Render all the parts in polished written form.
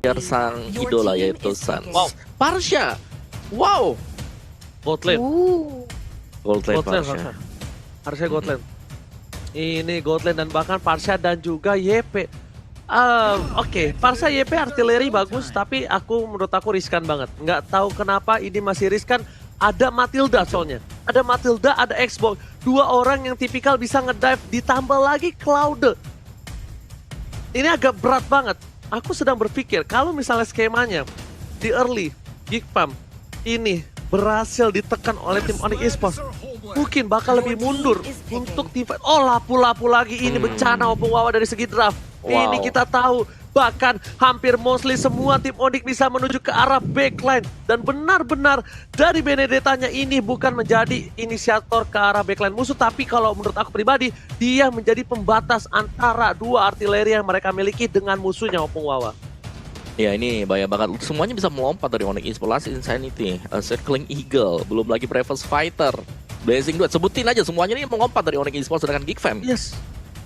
sang idola yaitu Sans. Wow, Parsha. Wow. gold lane. Gold lane Gold lane, Parsha. Parsha gold lane. Ini gold lane dan bahkan Parsha dan juga YP. Oke, Parsha YP artileri bagus, tapi menurut aku riskan banget. Nggak tahu kenapa ini masih riskan. Ada Matilda soalnya. Ada Matilda, ada Xbox. Dua orang yang tipikal bisa ngedive, ditambah lagi Cloud. Ini agak berat banget. Aku sedang berpikir, kalau misalnya skemanya di early, Geek Fam ini berhasil ditekan oleh tim Onyx Esports, mungkin bakal lebih mundur untuk tim fight. Oh, lapu-lapu lagi ini bencana Opung Wawa dari segi draft. Wow. Ini kita tahu, bahkan hampir mostly semua tim Onyx bisa menuju ke arah backline. Dan benar-benar dari Benedetta-nya ini bukan menjadi inisiator ke arah backline musuh, tapi kalau menurut aku pribadi, dia menjadi pembatas antara dua artileri yang mereka miliki dengan musuhnya Opung Wawa. Ya ini bahaya banget. Semuanya bisa melompat dari Onyx Esports. Insanity, Circling Eagle, belum lagi Bravest Fighter, Blazing Duet. Sebutin aja semuanya ini melompat dari Onyx Esports dengan Geek Fam. Yes.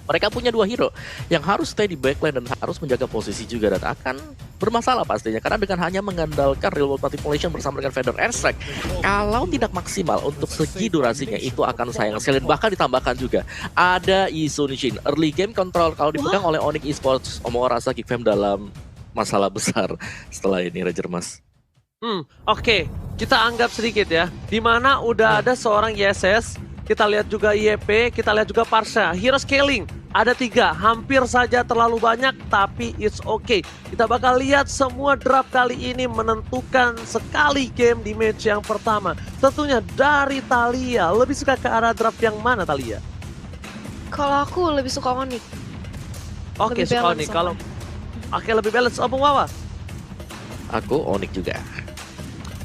Mereka punya dua hero yang harus stay di backline dan harus menjaga posisi juga, dan akan bermasalah pastinya karena dengan hanya mengandalkan real world manipulation bersama dengan Feather Airstrike, kalau tidak maksimal untuk segi durasinya itu akan sayang sekali. Dan bahkan ditambahkan juga ada Isunishin early game control kalau dipegang oleh Onyx Esports. Omong rasa Geek Fam dalam masalah besar setelah ini, Ranger Mas. Oke, kita anggap sedikit ya. Dimana udah ada seorang YSS, kita lihat juga YP, kita lihat juga Parsha. Hero scaling, ada 3, hampir saja terlalu banyak, tapi it's okay. Kita bakal lihat semua draft kali ini menentukan sekali game di match yang pertama. Tentunya dari Thalia, lebih suka ke arah draft yang mana Thalia? Kalau aku lebih suka Onyx. Oke, Lebih suka balance nih. Kalau Oke, lebih balance. Opung Wawa? Aku Onyx juga.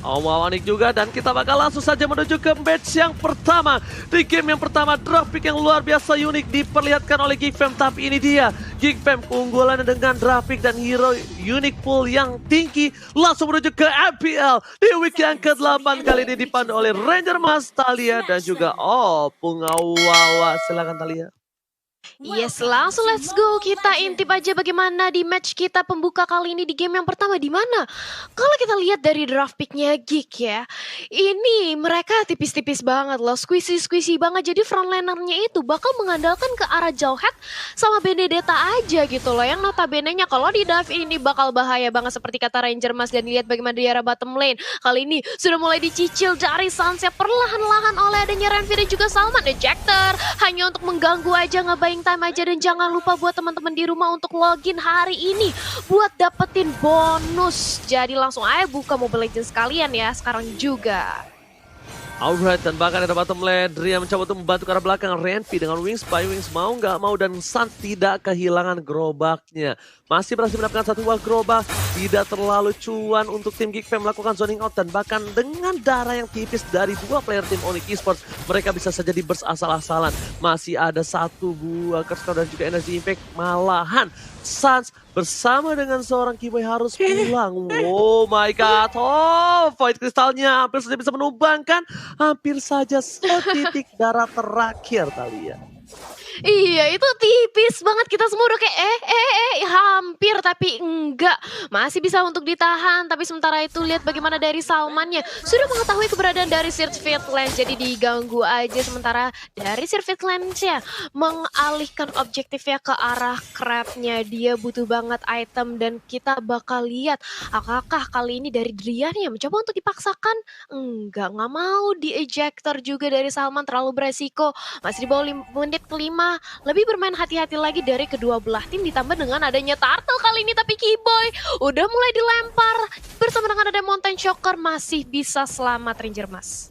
Onyx juga, dan kita bakal langsung saja menuju ke match yang pertama. Di game yang pertama, draft pick yang luar biasa unik diperlihatkan oleh Geek Fam. Tapi ini dia, Geek Fam keunggulannya dengan draft pick dan hero unik pool yang tinggi. Langsung menuju ke MPL di week yang ke-8. Kali ini dipandu oleh Ranger Mas, Thalia, dan juga Opung Wawa. Silakan Thalia. Yes, langsung let's go. Kita intip aja bagaimana di match kita pembuka kali ini di game yang pertama. Di mana kalau kita lihat dari draft picknya Geek ya, ini mereka tipis-tipis banget loh, squishy banget. Jadi frontlanernya itu bakal mengandalkan ke arah Jauhead sama Benedetta aja gitu loh. Yang notabene-nya kalau di dive ini bakal bahaya banget seperti kata Ranger Mas. Dan lihat bagaimana di arah bottom lane kali ini sudah mulai dicicil dari Sunset perlahan-lahan oleh adanya Renvi dan juga Salman. Ejector hanya untuk mengganggu aja, ngebayang time aja. Dan jangan lupa buat teman-teman di rumah untuk login hari ini buat dapetin bonus. Jadi langsung aja buka Mobile Legends sekalian ya sekarang juga. Alright, dan bahkan ada bottom lane, Dria mencoba untuk membantu ke arah belakang. Renvi dengan Wings by Wings mau nggak mau, dan Sans tidak kehilangan gerobaknya. Masih berhasil mendapatkan satu buah gerobak, tidak terlalu cuan untuk tim Geek Fam melakukan zoning out. Dan bahkan dengan darah yang tipis dari dua player tim Onyx Esports, mereka bisa saja di burst asal-asalan. Masih ada satu buah Curse Cloud dan juga Energy Impact. Malahan Sans bersama dengan seorang Keyboy harus pulang. Oh my god. Oh, Void Crystalnya hampir saja bisa menumbangkan. Hampir saja setitik darah terakhir Thalia. Iya, itu tipis banget. Kita semua udah kayak hampir, tapi enggak. Masih bisa untuk ditahan. Tapi sementara itu lihat bagaimana dari Salmannya sudah mengetahui keberadaan dari Circuit Lens. Jadi diganggu aja. Sementara dari Circuit Lens-nya mengalihkan objektifnya ke arah crab-nya. Dia butuh banget item, dan kita bakal lihat apakah kali ini dari Drian ya mencoba untuk dipaksakan. Enggak mau di ejector juga dari Salman, terlalu beresiko. Masih di bawah menit kelima. Lebih bermain hati-hati lagi dari kedua belah tim, ditambah dengan adanya Turtle kali ini. Tapi Keyboy udah mulai dilempar bersama dengan ada Mountain Shocker, masih bisa selamat Ranger Mas.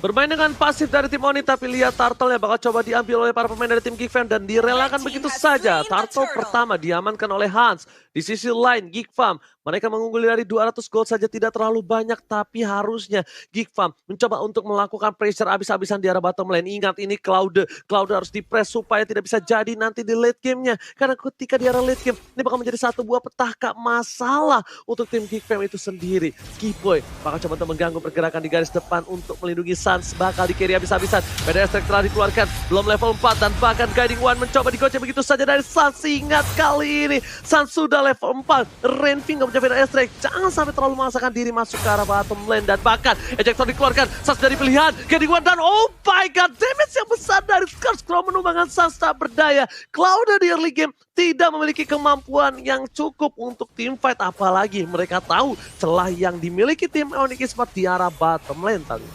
Bermain dengan pasif dari tim Oni, tapi lihat Turtle yang bakal coba diambil oleh para pemain dari tim Geek Fam dan direlakan begitu saja. Turtle pertama diamankan oleh Hans. Di sisi lain Geek Fam, mereka mengungguli dari 200 gold saja, tidak terlalu banyak, tapi harusnya Geek Fam mencoba untuk melakukan pressure abis-abisan di arah bottom lane. Ingat ini Cloud harus dipress supaya tidak bisa jadi nanti di late gamenya. Karena ketika di arah late game, ini bakal menjadi satu buah petaka masalah untuk tim Geek Fam itu sendiri. Keyboy bakal coba untuk mengganggu pergerakan di garis depan untuk melindungi Sans, bakal di carry abis-abisan. Beda Strike telah dikeluarkan, belum level 4, dan bahkan Guiding One mencoba digocek begitu saja dari Sans. Ingat kali ini Sans sudah level 4, Renvi nggak upnya Vader Airstrike. Jangan sampai terlalu memaksakan diri masuk ke arah bottom lane. Dan bahkan ejector dikeluarkan. Sans dari pilihan. Getting one dan oh my god. Damage yang besar dari Scarecrow menumbangkan Sans tak berdaya. Cloud di early game tidak memiliki kemampuan yang cukup untuk teamfight. Apalagi mereka tahu celah yang dimiliki tim Onyx Esports di arah bottom lane tadi.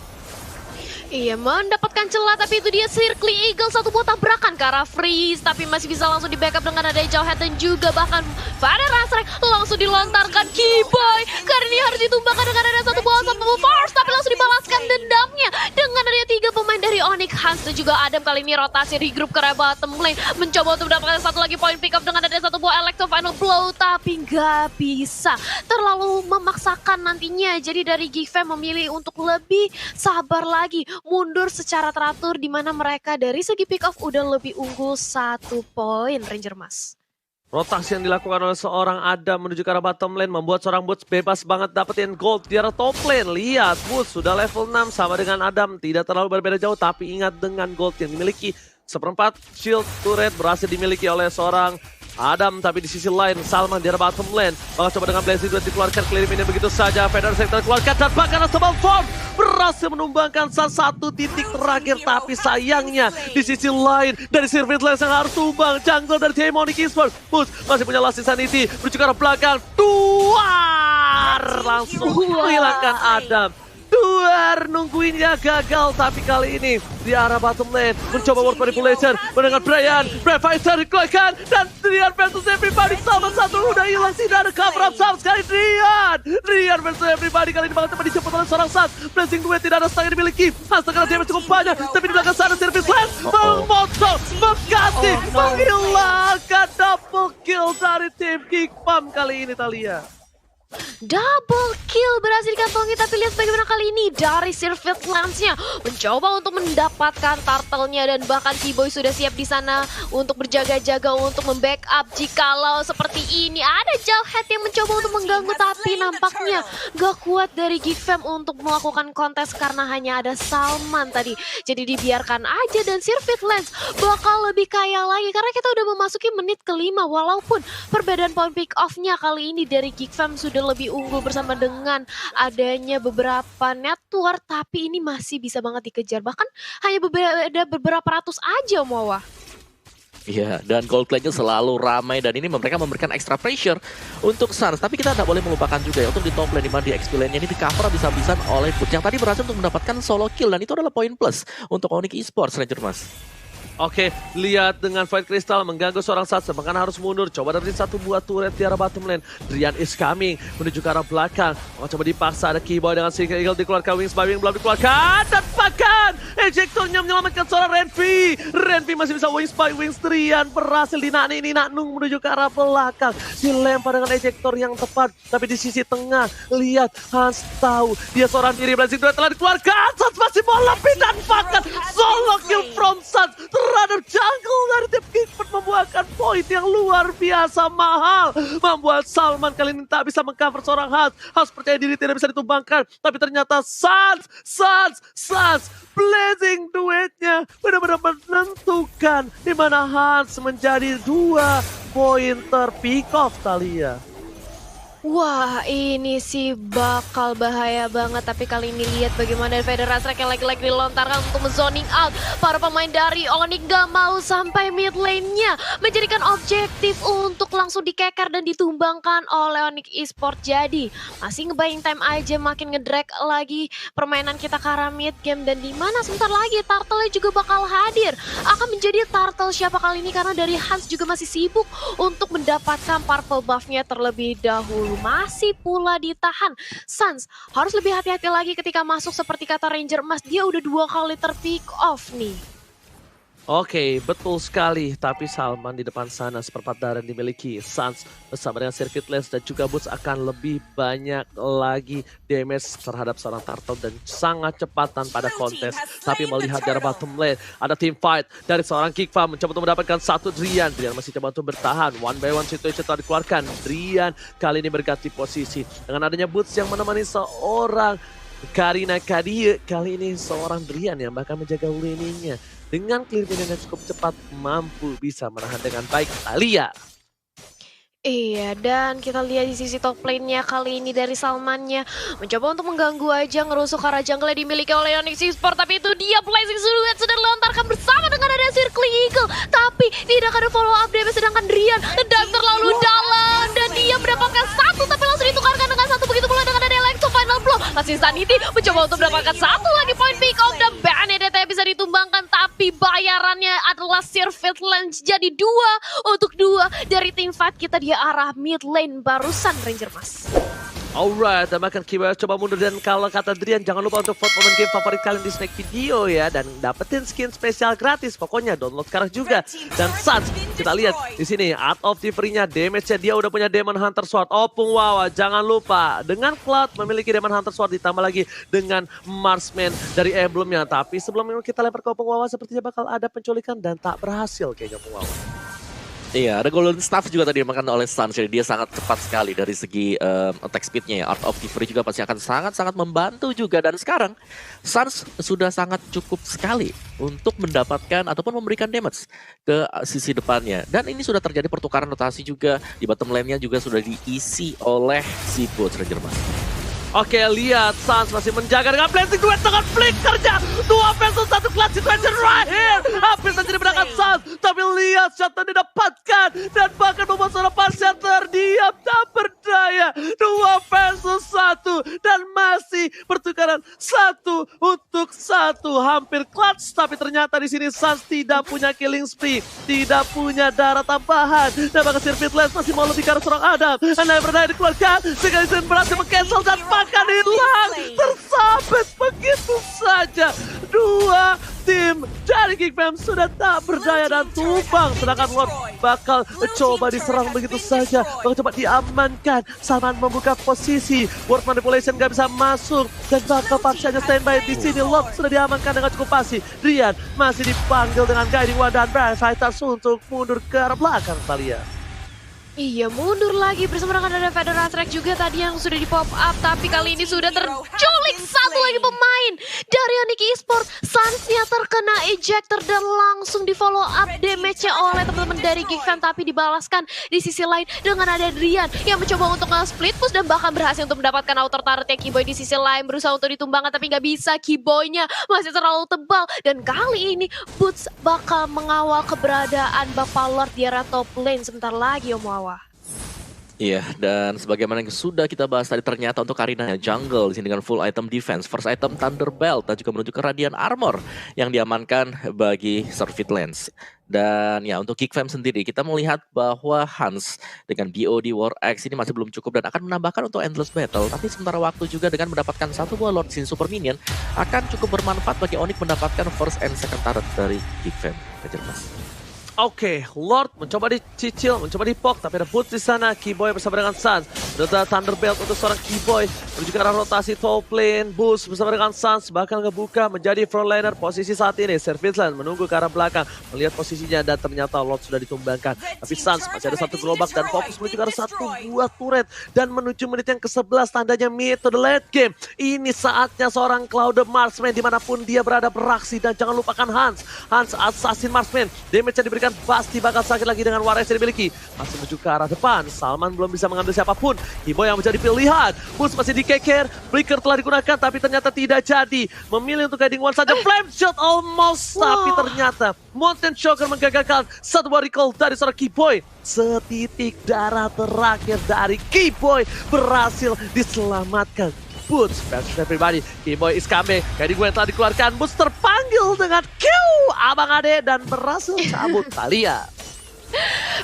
Iya, mendapatkan celah, tapi itu dia Circle Eagle satu buah tabrakan ke arah Freeze, tapi masih bisa langsung di backup dengan ada Jauhead dan juga bahkan Vader Airstrike langsung dilontarkan Keyboy. Karena ini harus ditumbangkan dengan ada satu buah sampai Force, tapi langsung dibalaskan dendamnya dengan adanya 3 pemain dari Onyx, Hans dan juga Adam. Kali ini rotasi di grup ke arah bottom lane, mencoba untuk mendapatkan satu lagi poin pick up dengan ada satu buah Electro Final Blow, tapi nggak bisa, terlalu memaksakan nantinya. Jadi dari Geekfam memilih untuk lebih sabar lagi, mundur secara teratur, di mana mereka dari segi pick off udah lebih unggul 1 poin Ranger Mas. Rotasi yang dilakukan oleh seorang Adam menuju ke arah bottom lane membuat seorang Boots bebas banget dapetin gold di arah top lane. Lihat, Boots sudah level 6 sama dengan Adam, tidak terlalu berbeda jauh, tapi ingat dengan gold yang dimiliki. Seperempat shield turret berhasil dimiliki oleh seorang Adam, tapi di sisi lain Salman di arah bottom lane bakal coba dengan Blazing Duet dikeluarkan, clear minion begitu saja. Vader Sector dikeluarkan dan bahkan Asabal Form berhasil menumbangkan salah satu titik terakhir, tapi sayangnya di sisi lain dari Sirvit Lens yang harus tumbang. Jungle dari tim Onyx Esports, Boots masih punya Last Insanity menuju ke arah belakang. Duar langsung menghilangkan Adam. Duar nungguinnya gagal, tapi kali ini di arah bottom lane mencoba world manipulation mendengar Brian Fighter dikeluarkan dan Rian versus everybody. Salman satu udah hilang, tidak ada cover up sama sekali. Rian versus everybody kali ini bakal tepat dijemput oleh seorang Sans. Blazing Duet tidak ada setengah dimiliki, hasilkan damage cukup banyak, tapi di belakang sana Service Lens memotong, mengganti, menghilangkan double kill dari tim Geekfam kali ini Thalia. Double kill berhasil dikantongi, tapi lihat bagaimana kali ini dari Sirvit Lens-nya mencoba untuk mendapatkan turtle-nya, dan bahkan Keyboy sudah siap di sana untuk berjaga-jaga untuk membackup jikalau seperti ini. Ada Jauhead yang mencoba untuk mengganggu, tapi nampaknya gak kuat dari Geekfam untuk melakukan kontes karena hanya ada Salman tadi. Jadi dibiarkan aja, dan Sirvit Lens bakal lebih kaya lagi karena kita udah memasuki menit kelima, walaupun perbedaan poin pick off-nya kali ini dari Geekfam sudah lebih unggul bersama dengan adanya beberapa network, tapi ini masih bisa banget dikejar, bahkan hanya ada beberapa ratus aja Mowa. Iya, dan gold lane-nya selalu ramai, dan ini mereka memberikan extra pressure untuk Sans. Tapi kita tidak boleh melupakan juga ya, untuk di top lane, dimana di XP lane-nya ini di cover habis-habisan oleh Boots yang tadi berhasil untuk mendapatkan solo kill, dan itu adalah poin plus untuk Onyx Esports, Ranger Mas. Oke, lihat dengan Fight Crystal mengganggu seorang Sans, bahkan harus mundur. Coba dapetin satu buah turret di arah bottom lane. Drian is coming menuju ke arah belakang. Coba dipaksa, ada Keyboy dengan Single Eagle dikeluarkan, Wings by Wing belum dikeluarkan. Dan bahkan ejectornya menyelamatkan seorang Renvi. Renvi masih bisa Wings by Wings. Drian berhasil dinani ini Naknung menuju ke arah belakang. Dilempar dengan ejector yang tepat, tapi di sisi tengah lihat Hans tahu dia seorang diri. Blazing Duet telah dikeluarkan. Sans masih mau lebih, dan bahkan solo kill from Sans terhadap jungle dari tim Geekfam membuahkan poin yang luar biasa mahal. Membuat Salman kali ini tak bisa mengcover seorang Hans. Hans percaya diri tidak bisa ditumbangkan, tapi ternyata Sans Blazing Duetnya benar-benar menentukan, di mana Hans menjadi 2 poin terpick off Thalia. Wah, ini sih bakal bahaya banget, tapi kali ini lihat bagaimana Vader Airstrike yang lagi-lagi dilontarkan untuk zoning out. Para pemain dari Onyx gak mau sampai mid lane-nya, menjadikan objektif untuk langsung dikeker dan ditumbangkan oleh Onyx Esports. Jadi masih ngebuying time aja, makin ngedrag lagi permainan kita ke arah mid game, dan dimana sebentar lagi Turtle juga bakal hadir. Akan menjadi Turtle siapa kali ini, karena dari Hans juga masih sibuk untuk mendapatkan purple buff-nya terlebih dahulu. Masih pula ditahan. Sans harus lebih hati-hati lagi ketika masuk, seperti kata Ranger Mas, dia udah 2 kali terpick off nih. Oke, betul sekali. Tapi Salman di depan sana seperempat darah dimiliki. Sans bersama dengan Sirvit Lens dan juga Boots akan lebih banyak lagi damage terhadap seorang Turtle, dan sangat cepat tanpa ada kontes. Tapi melihat dari bottom lane ada team fight dari seorang Geekfam mencoba untuk mendapatkan satu Drian. Drian masih coba untuk bertahan. One by one situation telah dikeluarkan. Drian kali ini berganti posisi dengan adanya Boots yang menemani seorang Karina Kadia. Kali ini seorang Drian yang bahkan menjaga laning-nya. Dengan clear minion yang cukup cepat, mampu bisa menahan dengan baik Thalia. Iya, dan kita lihat di sisi top lane-nya kali ini dari Salmannya mencoba untuk mengganggu aja ngerusuh ke arah jungle yang dimiliki oleh Onyx Esports, tapi itu dia Blazing Silhouette sudah dilontarkan bersama dengan ada Circling Eagle, tapi tidak ada follow up damage, sedangkan Drian dan terlalu dalam dan dia mendapatkan satu tapi langsung ditukarkan dengan satu, begitu pula dengan ada Electro Final Blow. Masih Sanity mencoba untuk mendapatkan satu lagi point pick off dan Benedetta bisa ditumbangkan, tapi bayarannya adalah Sirfit Lens jadi 2 untuk 2 dari tim fight kita di arah mid lane barusan Ranger Mas. Alright, dan bahkan Kiboy coba mundur, dan kalau kata Drian jangan lupa untuk vote momen game favorit kalian di snack video ya, dan dapetin skin spesial gratis. Pokoknya download sekarang juga. Dan Sans, kita lihat di sini Art of Thievery-nya, damage-nya dia udah punya Demon Hunter Sword. Opung Wawa, jangan lupa dengan Cloud memiliki Demon Hunter Sword ditambah lagi dengan Marksman dari emblemnya. Tapi sebelum kita lempar ke Opung Wawa, sepertinya bakal ada penculikan dan tak berhasil kayaknya Opung Wawa. Iya, ada Golden Staff juga tadi dimakan oleh Suns, jadi dia sangat cepat sekali dari segi attack speednya ya. Art of Thievery juga pasti akan sangat-sangat membantu juga. Dan sekarang Suns sudah sangat cukup sekali untuk mendapatkan ataupun memberikan damage ke sisi depannya. Dan ini sudah terjadi pertukaran rotasi juga, di bottom lane-nya juga sudah diisi oleh si Boots Ranger Mas. Oke, lihat Sans masih menjaga dengan blazing duet dengan flick kerja 2 versus 1 clutch situation right here. Hampir saja dimenangkan Sans, tapi lihat shotnya didapatkan dan bahkan membuat seorang pasien terdiam tak berdaya. 2 versus 1 dan masih pertukaran 1 untuk 1, hampir clutch, tapi ternyata di sini Sans tidak punya killing spree, tidak punya darah tambahan, dan bahkan Sirfit Lens masih mau lebih ke arah seorang Adam. Anda yang berdaya dikeluarkan, sekali berhasil meng-cancel dan akan hilang, tersabet begitu saja. 2 tim dari Geekfam sudah tak berdaya dan tumbang, sedangkan Lord bakal coba diserang begitu saja, bakal coba diamankan. Salman membuka posisi, Word Manipulation gak bisa masuk dan bakal paksanya standby di sini. Lord sudah diamankan dengan cukup pasti. Drian masih dipanggil dengan Guiding One dan Brave Fighters untuk mundur ke arah belakang kalian. Iya, mundur lagi bersama dengan ada Feather Track juga tadi yang sudah di pop up, tapi kali ini sudah terculik satu lagi pemain dari Onyx Esports. Suns-nya terkena ejector dan langsung di follow up damage-nya oleh teman-teman dari Geekfam, tapi dibalaskan di sisi lain dengan ada Drian yang mencoba untuk split push dan bahkan berhasil untuk mendapatkan outer turret-nya. Kiboy di sisi lain berusaha untuk ditumbangkan tapi nggak bisa, Kiboy-nya masih terlalu tebal, dan kali ini Boots bakal mengawal keberadaan Bapak Lord di arah top lane sebentar lagi Om Wawa. Iya, dan sebagaimana yang sudah kita bahas tadi, ternyata untuk Karina jungle di sini dengan full item defense, first item Thunder Belt dan juga menuju ke Radiant Armor yang diamankan bagi Sirfit Lens. Dan ya untuk Geekfam sendiri kita melihat bahwa Hans dengan BOD War X ini masih belum cukup dan akan menambahkan untuk Endless Battle. Tapi sementara waktu juga dengan mendapatkan satu buah Lord Sin Super Minion akan cukup bermanfaat bagi Onyx mendapatkan first and second turret dari Geekfam. Kejar Mas. Oke, Lord mencoba dicicil, mencoba dipok, tapi ada Boots di sana. Kiboy bersama dengan Sans. Ada Thunderbelt untuk seorang Kiboy. Menuju ke arah rotasi top lane. Boots bersama dengan Sans bakal ngebuka menjadi frontliner posisi saat ini. Serviceland menunggu ke arah belakang, melihat posisinya dan ternyata Lord sudah ditumbangkan. Tapi Sans masih ada satu gerobak dan fokus menuju ke arah satu buah turret. Dan menuju menit yang ke-11 tandanya mid to the late game. Ini saatnya seorang Cloud Marksman dimanapun dia berada beraksi. Dan jangan lupakan Hans. Hans Assassin Marksman. Damage yang diberikan pasti bakal sakit lagi dengan Wares yang dimiliki. Masih menuju ke arah depan. Salman belum bisa mengambil siapapun. Kiboy yang menjadi pilihan. Boots masih dikeker. Flicker telah digunakan tapi ternyata tidak jadi. Memilih untuk guiding one saja. Flame shot almost. Tapi ternyata Mountain Shocker menggagalkan satu buah recall dari seorang Kiboy. Setitik darah terakhir dari Kiboy berhasil diselamatkan. Boots versus everybody. Kiboy is coming. Guiding one telah dikeluarkan. Boots terpanggil dengan Q Abang Ade dan berhasil cabut Talia.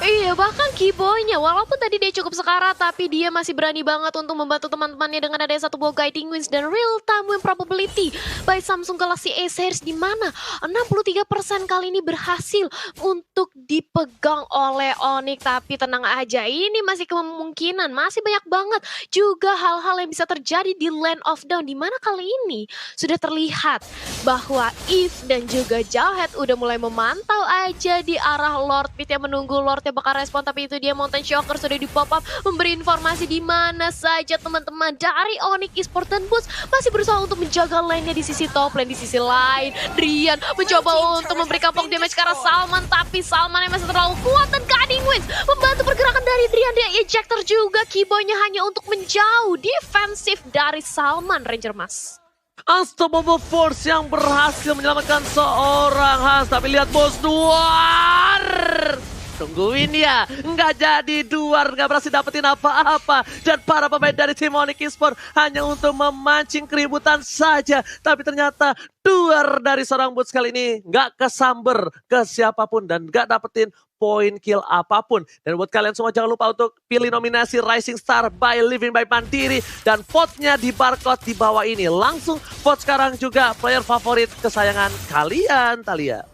Iya, bahkan Kiboy-nya walaupun tadi dia cukup sekarat, tapi dia masih berani banget untuk membantu teman-temannya dengan ada satu buah guiding wins dan real time win probability by Samsung Galaxy A series, di mana 63% kali ini berhasil untuk dipegang oleh Onyx. Tapi tenang aja, ini masih kemungkinan, masih banyak banget juga hal-hal yang bisa terjadi di Land of Dawn, di mana kali ini sudah terlihat bahwa Eve dan juga Jawhead udah mulai memantau aja di arah Lord Pit yang menunggu Lord Lordnya bakal respon, tapi itu dia Mountain Shocker sudah di pop up memberi informasi di mana saja teman-teman dari Onyx Esports dan Boots masih berusaha untuk menjaga lane-nya di sisi top lane. Di sisi lain, Drian mencoba untuk memberikan poke damage ke arah Salman, tapi Salman yang masih terlalu kuat dan Guiding Winds membantu pergerakan dari Drian. Dia ejector juga, keyboardnya hanya untuk menjauh defensif dari Salman, Ranger Mas. Unstoppable Force yang berhasil menyelamatkan seorang Hans. Tapi lihat bos, Duar. Tungguin ya, nggak jadi Duar, nggak berhasil dapetin apa-apa. Dan para pemain dari tim Onyx Esports hanya untuk memancing keributan saja. Tapi ternyata Duar dari seorang Boots kali ini nggak kesamber ke siapapun dan nggak dapetin poin kill apapun. Dan buat kalian semua jangan lupa untuk pilih nominasi Rising Star by Living by Mandiri. Dan vote-nya di barcode di bawah ini. Langsung vote sekarang juga player favorit kesayangan kalian, Thalia.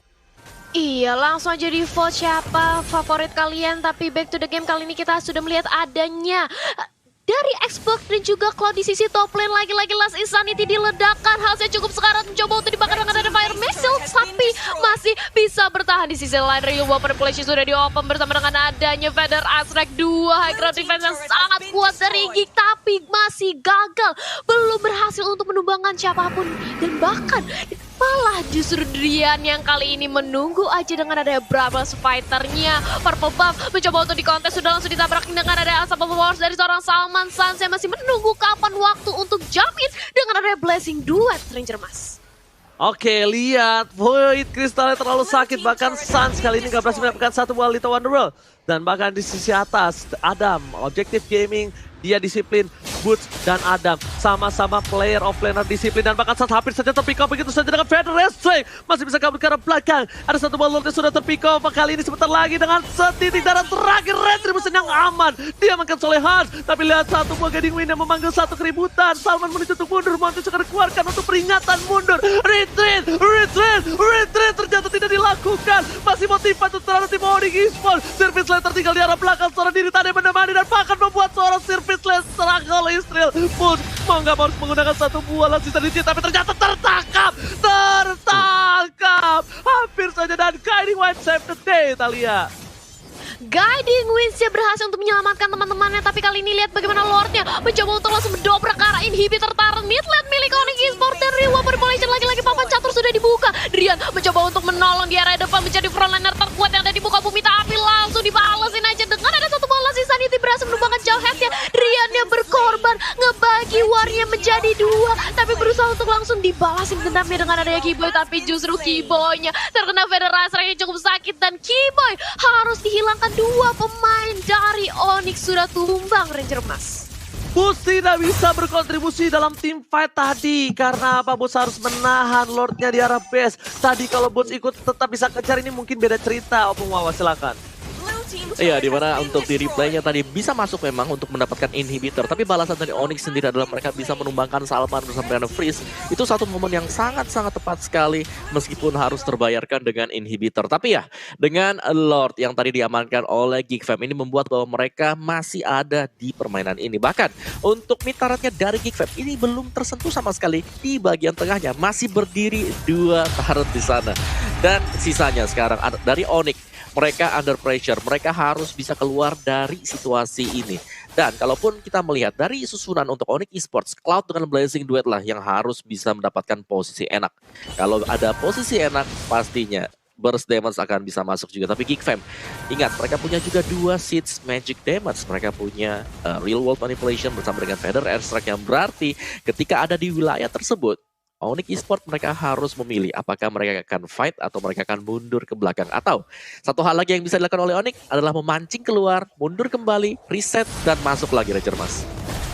Iya, langsung aja di vote siapa favorit kalian. Tapi back to the game, kali ini kita sudah melihat adanya dari Xbox dan juga Cloud di sisi top lane. Lagi-lagi Last Insanity diledakkan. Hasilnya cukup sekarat, mencoba untuk dibakar dengan ada Fire Missile, tapi masih bisa bertahan di sisi lain. Real Weapon Manipulation sudah di-open bersama dengan adanya Feather Azrek. Dua high ground defense yang sangat kuat dari Geek, tapi masih gagal. Belum berhasil untuk menumbangkan siapapun. Dan bahkan malah justru Drian yang kali ini menunggu aja dengan ada Bravos fighternya. Purple Buff mencoba untuk dikontes, sudah langsung ditabrak dengan ada Unstoppable Force dari seorang Salman. Sans yang masih menunggu kapan waktu untuk jump in dengan ada Blessing Duet, Ranger Mas. Oke, lihat Void Crystalnya terlalu sakit. Bahkan Sans kali ini gak berhasil mendapatkan satu buah Little Wonderworld. Dan bahkan di sisi atas, Adam, Objective Gaming, dia disiplin. Boots dan Adam sama-sama player of laner disiplin. Dan bahkan saat hampir saja terpick up begitu saja dengan Feather Strike. Masih bisa kabur ke arah belakang. Ada satu ball yang sudah terpick up. Kali ini sebentar lagi dengan setitik darah terakhir. Retribution yang aman. Dia makan oleh Hans. Tapi lihat satu buah Guiding Wind yang memanggil satu keributan. Salman menuju untuk mundur. Montes akan dikeluarkan untuk peringatan mundur. Retreat, retreat, retreat. Ternyata tidak dilakukan. Masih motivat untuk terhadap tim Onyx Esports. Service Lane tertinggal di arah belakang. Seorang diri tadi menemani dan bahkan membuat seorang Service Lane struggle. Israel pun mau nggak mau harus menggunakan satu buah langsung tadi, tapi ternyata tertangkap. Hampir saja dan Guiding Wind save the day, Thalia. Guiding Winds berhasil untuk menyelamatkan teman-temannya, tapi kali ini lihat bagaimana Lordnya mencoba untuk langsung mendobrak ke arah inhibitor turret mid lane milik Onyx Esports. Dan Real Weapon Manipulation lagi-lagi papan catur sudah dibuka. Drian mencoba untuk menolong di area depan, menjadi frontliner terkuat yang ada di muka bumi, tapi langsung dibalesin aja dengan ada satu bola Insanity berhasil menumbangkan jauh headnya. Drian yang berkorban ngebagi warnya menjadi dua, tapi berusaha untuk langsung dibalasin dendamnya dengan adanya Keyboy, tapi justru Keyboynya terkena Feather Azrek yang cukup sakit dan Keyboy harus dihilangkan. Dua pemain dari Onyx sudah tumbang, Ranger Mas. Boots tidak bisa berkontribusi dalam tim fight tadi. Karena apa? Boots harus menahan Lordnya di arah base. Tadi kalau Boots ikut tetap bisa kejar, ini mungkin beda cerita. Opung Wawa, silakan. Iya, dimana untuk di replaynya tadi bisa masuk memang untuk mendapatkan inhibitor. Tapi balasan dari Onyx sendiri adalah mereka bisa menumbangkan Salman bersama dengan Freeze. Itu satu momen yang sangat-sangat tepat sekali meskipun harus terbayarkan dengan inhibitor. Tapi ya, dengan Lord yang tadi diamankan oleh Geek Fam ini membuat bahwa mereka masih ada di permainan ini. Bahkan untuk mid turretnya dari Geek Fam ini belum tersentuh sama sekali. Di bagian tengahnya masih berdiri dua turret di sana. Dan sisanya sekarang dari Onyx. Mereka under pressure, mereka harus bisa keluar dari situasi ini. Dan kalaupun kita melihat dari susunan untuk Onyx Esports, Cloud dengan Blazing Duet lah yang harus bisa mendapatkan posisi enak. Kalau ada posisi enak, pastinya Burst Damage akan bisa masuk juga. Tapi Geek Fam, ingat mereka punya juga dua Seeds Magic Damage. Mereka punya Real World Manipulation bersama dengan Feather Airstrike yang berarti ketika ada di wilayah tersebut, Onyx Esports mereka harus memilih apakah mereka akan fight atau mereka akan mundur ke belakang. Atau satu hal lagi yang bisa dilakukan oleh Onyx adalah memancing keluar, mundur kembali, reset, dan masuk lagi, Ranger Mas.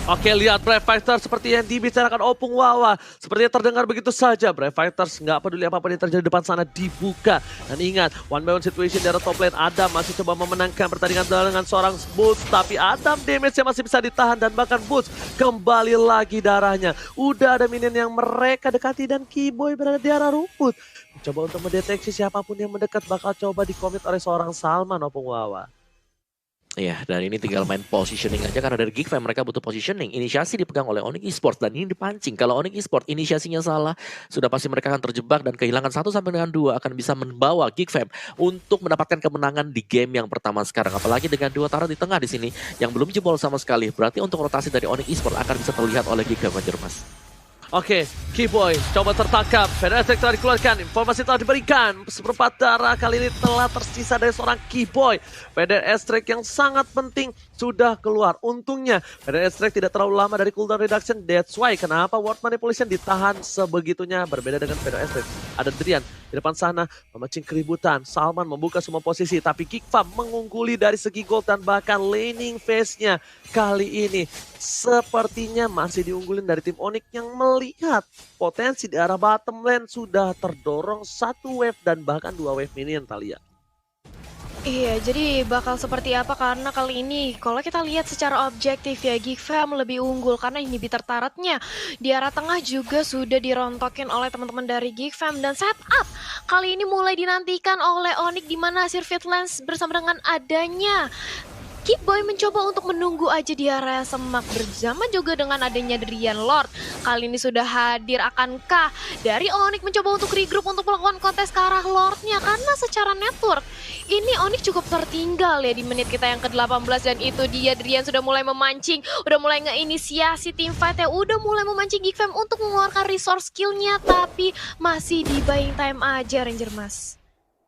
Oke, lihat Brave Fighters seperti yang dibicarakan Opung Wawa. Sepertinya terdengar begitu saja. Brave Fighters nggak peduli apapun yang terjadi di depan sana dibuka. Dan ingat, one by one situation dari top lane. Adam masih coba memenangkan pertandingan dengan seorang Boots. Tapi Adam damage-nya masih bisa ditahan. Dan bahkan Boots kembali lagi darahnya. Udah ada minion yang mereka dekati dan Keyboy berada di arah rumput. Coba untuk mendeteksi siapapun yang mendekat bakal coba dikomit oleh seorang Salman, Opung Wawa. Ya, dan ini tinggal main positioning aja karena dari Geek Fam mereka butuh positioning. Inisiasi dipegang oleh Onyx Esports dan ini dipancing. Kalau Onyx Esports inisiasinya salah, sudah pasti mereka akan terjebak dan kehilangan 1 sampai dengan 2 akan bisa membawa Geek Fam untuk mendapatkan kemenangan di game yang pertama sekarang. Apalagi dengan 2 Tara di tengah di sini yang belum jebol sama sekali. Berarti untuk rotasi dari Onyx Esports akan bisa terlihat oleh Geek Fam, Mas. Oke, Keyboy coba tertangkap. Feder Astrek telah dikeluarkan, informasi telah diberikan. Seperempat darah kali ini telah tersisa dari seorang Keyboy. Feder Astrek yang sangat penting sudah keluar. Untungnya Feder Astrek tidak terlalu lama dari cooldown reduction. That's why kenapa Ward Manipulation ditahan sebegitunya. Berbeda dengan Feder Astrek. Ada Drian di depan sana memancing keributan. Salman membuka semua posisi, tapi Geek Fam mengungguli dari segi gold dan bahkan laning phase-nya kali ini sepertinya masih diunggulin dari tim Onyx yang melihat potensi di arah bottom lane sudah terdorong 1 wave dan bahkan 2 wave minion, Thalia. Iya, jadi bakal seperti apa karena kali ini kalau kita lihat secara objektif ya Geek Fam lebih unggul karena inhibitor turretnya di arah tengah juga sudah dirontokin oleh teman-teman dari Geek Fam dan setup kali ini mulai dinantikan oleh Onyx di mana Sirvit Lance bersama dengan adanya Keyboy mencoba untuk menunggu aja di area semak bersama juga dengan adanya Drian Lord. Kali ini sudah hadir, akankah dari Onyx mencoba untuk regroup untuk melakukan kontes ke arah Lordnya? Karena secara network ini Onyx cukup tertinggal ya di menit kita yang ke-18 dan itu dia Drian sudah mulai memancing, udah mulai ngeinisiasi tim fight ya, udah mulai memancing Geek Fam untuk mengeluarkan resource skillnya tapi masih di buying time aja Ranger Mas.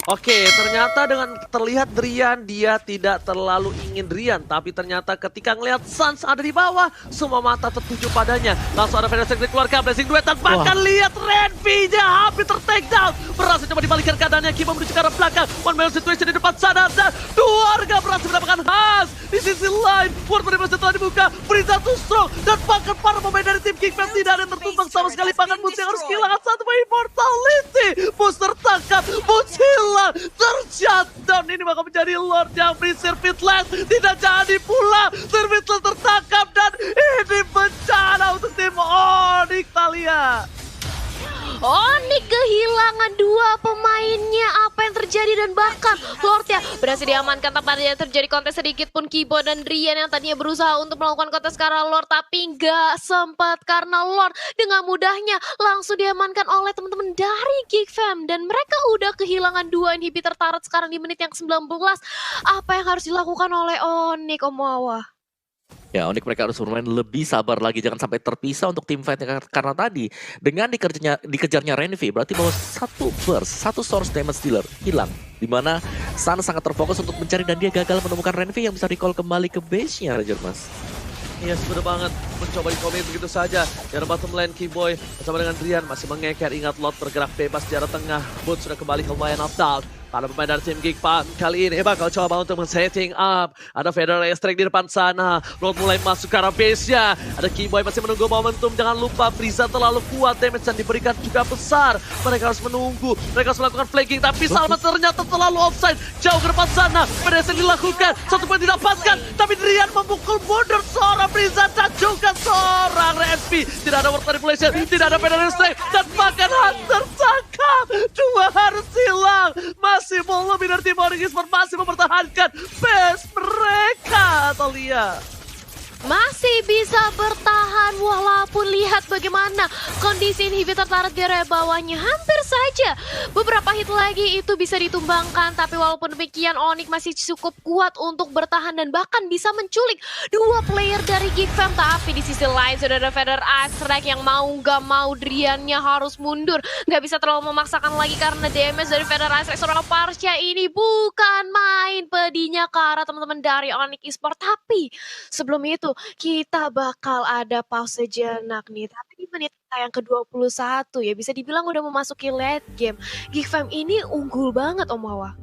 Oke, ternyata dengan terlihat Drian, dia tidak terlalu ingin Drian. Tapi ternyata ketika ngelihat Suns ada di bawah, semua mata tertuju padanya. Langsung ada Feder Astrek dikeluarkan, Blessing Duet, dan bahkan lihat Renvi-nya hampir ter-takedown. Berhasil coba dibalikan keadaannya, Kimo menuju ke arah belakang. One man situation di depan sana, dan 2 warga berhasil mendapatkan Hans. Di sisi lain, World Manipulation telah dibuka, Frieza too strong, dan bahkan para pemain dari tim Geek Fam tidak ada yang tertumbang sama sekali. Bahkan Boots yang harus kehilangan 1 immortality. Boots tertangkap, Boots hilang, tershutdown. Ini bakal menjadi Lord yang free. Sirvit Lance tidak jadi pula. Sirvit Lance tertangkap dan ini bencana untuk tim Onyx, Thalia. Onyx kehilangan 2 pemainnya, apa yang terjadi dan bahkan Lordnya berhasil diamankan tanpa ada terjadi kontes sedikit pun. Kibo dan Drian yang tadinya berusaha untuk melakukan kontes ke arah Lord tapi nggak sempat karena Lord dengan mudahnya langsung diamankan oleh teman-teman dari Geek Fam dan mereka udah kehilangan 2 inhibitor turret sekarang di menit yang 19. Apa yang harus dilakukan oleh Onyx, Om Wawa? Ya, Onyx mereka harus bermain lebih sabar lagi, jangan sampai terpisah untuk tim fight-nya karena tadi dengan dikejarnya Renvi berarti bahwa 1 burst, 1 source damage dealer hilang. Dimana Sun sangat terfokus untuk mencari dan dia gagal menemukan Renvi yang bisa recall kembali ke base-nya, Ranger Mas. Iya, benar banget. Mencoba di-commit begitu saja. Di arah bottom lane, Keyboy bersama dengan Drian masih mengeker. Ingat, Lord bergerak bebas di arah tengah. Boots sudah kembali ke Lion of Doubt. Para pemain dari tim Geek Fam kali ini bakal coba untuk men-setting up. Ada Feder Astrek di depan sana. Lord mulai masuk ke arah base-nya. Ada Keyboy masih menunggu momentum. Jangan lupa Frieza terlalu kuat. Damage yang diberikan juga besar. Mereka harus menunggu. Mereka harus melakukan flanking. Tapi Salman ternyata terlalu offside. Jauh ke depan sana. Feder Astrek dilakukan. 1 poin didapatkan. Tapi Drian memukul mundur seorang Frieza dan juga seorang Renvi. Tidak ada World Manipulation. Tidak ada Feder Astrek. Dan bahkan Hunter tertangkap. 2 harus hilang. Masih mau lebih dari tim Onyx Esports masih mempertahankan base mereka, Thalia. Masih bisa bertahan walaupun lihat bagaimana kondisi inhibitor turret di area bawahnya. Hampir saja beberapa hit lagi itu bisa ditumbangkan. Tapi walaupun demikian Onyx masih cukup kuat untuk bertahan dan bahkan bisa menculik 2 player dari Geek Fam. Tapi di sisi lain sudah ada Feder Astrek yang mau gak mau Driannya harus mundur. Gak bisa terlalu memaksakan lagi karena damage dari Feder Astrek seorang Parsia ini bukan main. Pedihnya ke arah teman-teman dari Onyx Esports. Tapi sebelum itu kita bakal ada pause jenak nih. Tapi di menit yang ke-21 ya bisa dibilang udah memasuki late game. Geek Fam ini unggul banget, Om Wawa.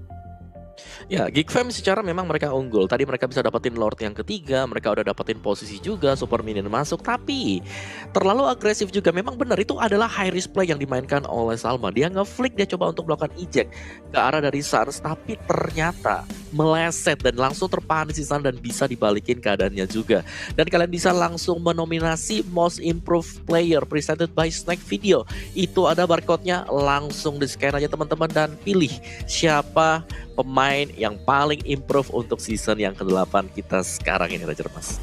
Ya, Geek Fam secara memang mereka unggul. Tadi mereka bisa dapetin Lord yang ketiga, mereka udah dapetin posisi juga, Super Minion masuk. Tapi terlalu agresif juga. Memang benar itu adalah high risk play yang dimainkan oleh Salma. Dia nge-flick, dia coba untuk melakukan eject ke arah dari Suns, tapi ternyata meleset dan langsung terpahan di Suns dan bisa dibalikin keadaannya juga. Dan kalian bisa langsung menominasi Most Improved Player presented by Snack Video. Itu ada barcode-nya, langsung di-scan aja teman-teman dan pilih siapa pemain yang paling improve untuk season yang ke-8 kita sekarang ini, Ranger Mas.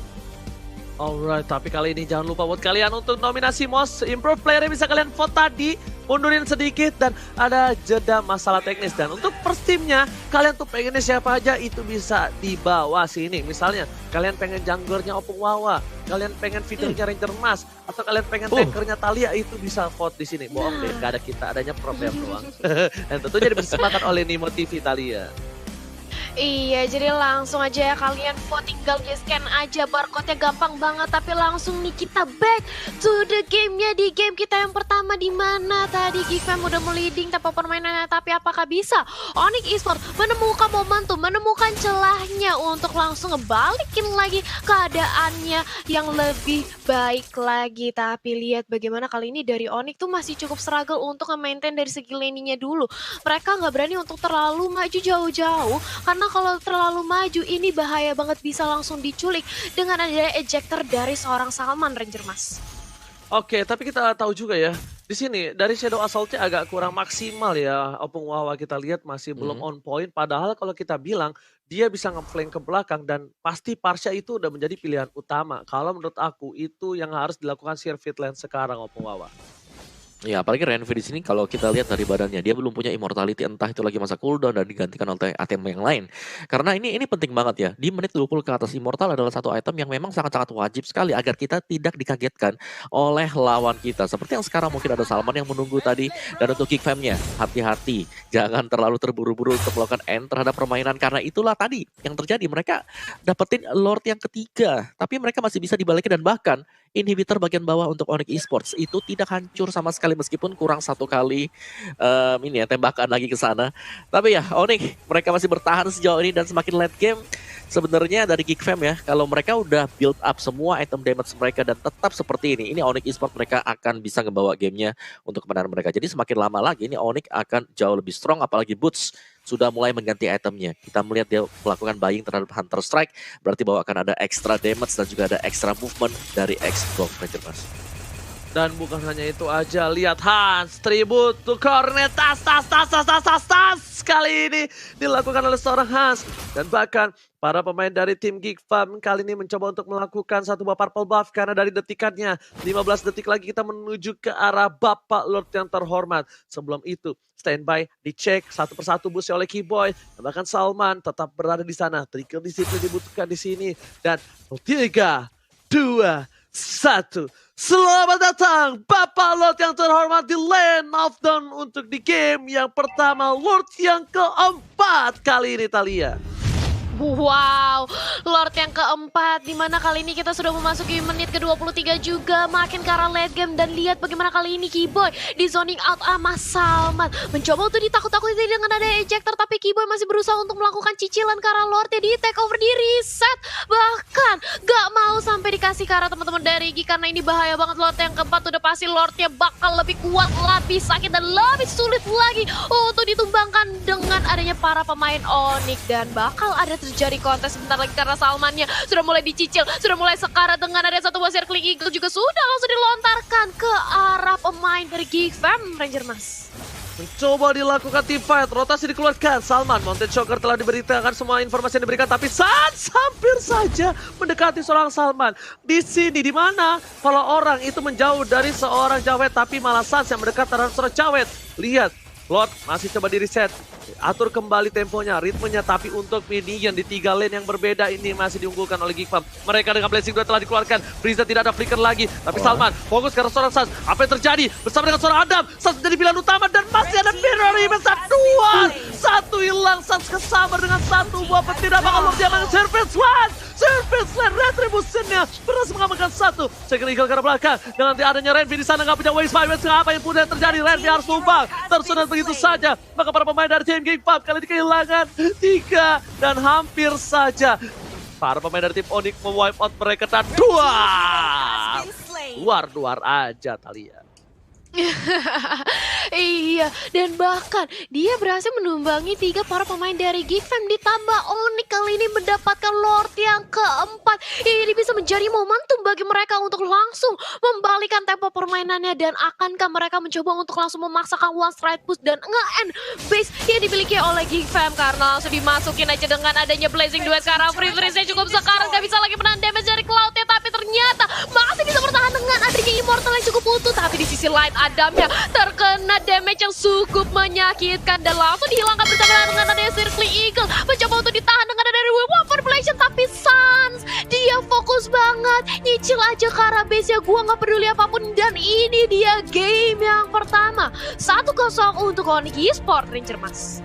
Alright, tapi kali ini jangan lupa buat kalian untuk nominasi Most Improved Player bisa kalian vote tadi, mundurin sedikit dan ada jeda masalah teknis. Dan untuk first teamnya, kalian tuh pengennya siapa aja itu bisa di bawah sini. Misalnya, kalian pengen junglernya Opung Wawa, kalian pengen feedernya Ranger Mas, atau kalian pengen tankernya Thalia, itu bisa vote di sini. Bohong deh, gak ada kita, adanya problem doang. Dan tentunya dipersembahkan oleh Nimo TV Thalia. Iya, jadi langsung aja ya kalian vote, tinggal di scan aja barcode-nya, gampang banget. Tapi langsung nih kita back to the game-nya, di game kita yang pertama, di mana tadi GiGFam udah meliding tanpa permainannya, tapi apakah bisa Onyx Esports menemukan momentum, menemukan celahnya untuk langsung ngebalikin lagi keadaannya yang lebih baik lagi. Tapi lihat bagaimana kali ini dari Onyx tuh masih cukup struggle untuk nge-maintain dari segi laning-nya dulu. Mereka nggak berani untuk terlalu maju jauh-jauh, karena kalau terlalu maju ini bahaya banget, bisa langsung diculik dengan adanya ejector dari seorang Salman, Ranger Mas. Oke, tapi kita tahu juga ya, di sini dari Shadow Assault-nya agak kurang maksimal ya. Opung Wawa kita lihat masih belum on point, padahal kalau kita bilang dia bisa nge-flank ke belakang dan pasti Parsha itu udah menjadi pilihan utama. Kalau menurut aku itu yang harus dilakukan Sirvit Lane sekarang, Opung Wawa. Ya, apalagi Renvi di sini kalau kita lihat dari badannya, dia belum punya immortality, entah itu lagi masa cooldown dan digantikan oleh item yang lain. Karena ini penting banget ya, di menit 20 ke atas immortal adalah satu item yang memang sangat-sangat wajib sekali agar kita tidak dikagetkan oleh lawan kita. Seperti yang sekarang mungkin ada Salman yang menunggu tadi, dan untuk GiGFam-nya, hati-hati, jangan terlalu terburu-buru untuk melakukan end terhadap permainan, karena itulah tadi yang terjadi, mereka dapetin Lord yang ketiga, tapi mereka masih bisa dibalikin dan bahkan inhibitor bagian bawah untuk Onyx Esports itu tidak hancur sama sekali meskipun kurang satu kali ini ya tembakan lagi ke sana. Tapi ya Onyx mereka masih bertahan sejauh ini dan semakin late game sebenarnya dari GiGFam ya, kalau mereka udah build up semua item damage mereka dan tetap seperti ini Onyx Esports mereka akan bisa ngebawa gamenya untuk kemenangan mereka. Jadi semakin lama lagi ini Onyx akan jauh lebih strong, apalagi Boots sudah mulai mengganti itemnya. Kita melihat dia melakukan buying terhadap Hunter Strike, berarti bahwa akan ada extra damage dan juga ada extra movement dari X-Block, Ranger Mas. Dan bukan hanya itu aja, lihat Hans, tribute to Cornet, tas. Kali ini dilakukan oleh seorang Hans. Dan bahkan para pemain dari tim GiGFam kali ini mencoba untuk melakukan satu buah purple buff karena dari detikannya 15 detik lagi kita menuju ke arah Bapak Lord yang terhormat. Sebelum itu standby dicek satu persatu busnya oleh Keyboy, dan bahkan Salman tetap berada di sana. Trigger disiplin dibutuhkan di sini dan 3, 2, 1. Selamat datang Bapak Lord yang terhormat di Land of Dawn untuk di game yang pertama, Lord yang keempat kali ini Thalia. Wow, Lord yang keempat, dimana kali ini kita sudah memasuki menit ke-23 juga, makin ke arah late game. Dan lihat bagaimana kali ini Keyboy di zoning out sama Salman, mencoba untuk ditakut-takuti dengan ada ejector, tapi Keyboy masih berusaha untuk melakukan cicilan ke arah Lord, di take over, di reset, bahkan gak mau sampai dikasih ke arah teman-teman dari Gi, karena ini bahaya banget. Lord yang keempat udah pasti Lordnya bakal lebih kuat, lebih sakit dan lebih sulit lagi untuk ditumbangkan dengan adanya para pemain Onyx. Dan bakal ada terjadi kontes sebentar lagi karena Salmannya sudah mulai dicicil, sudah mulai sekarat dengan ada satu buah circling eagle juga sudah langsung dilontarkan ke arah pemain dari GiGFam, Ranger Mas. Mencoba dilakukan teamfight, rotasi dikeluarkan. Salman, Mountain Shocker telah diberitakan semua informasi yang diberikan, tapi Sans hampir saja mendekati seorang Salman. Di sini, di mana kalau orang itu menjauh dari seorang Jawet, tapi malah Sans yang mendekat terhadap seorang Jawet. Lihat, Lord masih coba di reset, atur kembali temponya, ritmenya, tapi untuk minion di 3 lane yang berbeda ini masih diunggulkan oleh GiGFam. Mereka dengan Blessing 2 telah dikeluarkan, Frieza tidak ada flicker lagi, tapi Salman fokus ke arah seorang Sans. Apa yang terjadi bersama dengan seorang Adam? Sans menjadi pilihan utama dan masih ada mirror image 2. Satu hilang, Sans kesambar dengan satu buah petir. Apakah Lord yang Service Land Retribution-nya berhasil mengamankan satu. Second Eagle ke arah belakang dengan adanya Renvi di sana, nggak punya waste 5. Apa yang pun yang terjadi, Renvi harus tumbang, tersunat begitu saja. Maka para pemain dari tim GiGFam kali ini kehilangan 3 dan hampir saja para pemain dari tim Onyx mewipe out mereka dan 2. Luar aja Thalia. Iya, dan bahkan dia berhasil menumbangi 3 para pemain dari Geek Fam, ditambah Onyx kali ini mendapatkan Lord yang keempat. Ini bisa menjadi momentum bagi mereka untuk langsung membalikan tempo permainannya, dan akankah mereka mencoba untuk langsung memaksakan one strike push dan nge-end base yang dimiliki oleh Geek Fam, karena langsung dimasukin aja dengan adanya Blazing Duet. Sekarang free freeze-nya cukup sekarang, gak bisa lagi menahan damage dari Cloud-nya, tapi ternyata masih bisa bertahan dengan adanya Immortal yang cukup utuh. Tapi di sisi lain Adamnya terkena damage yang cukup menyakitkan dan langsung dihilangkan bersama dengan adanya Circle Eagle, mencoba untuk ditahan dengan adanya Weapon Formulation, tapi Sans dia fokus banget, nyicil aja ke arah base-nya, gua nggak peduli apapun. Dan ini dia game yang pertama, 1-0 untuk Onyx Esports Ranger Mas.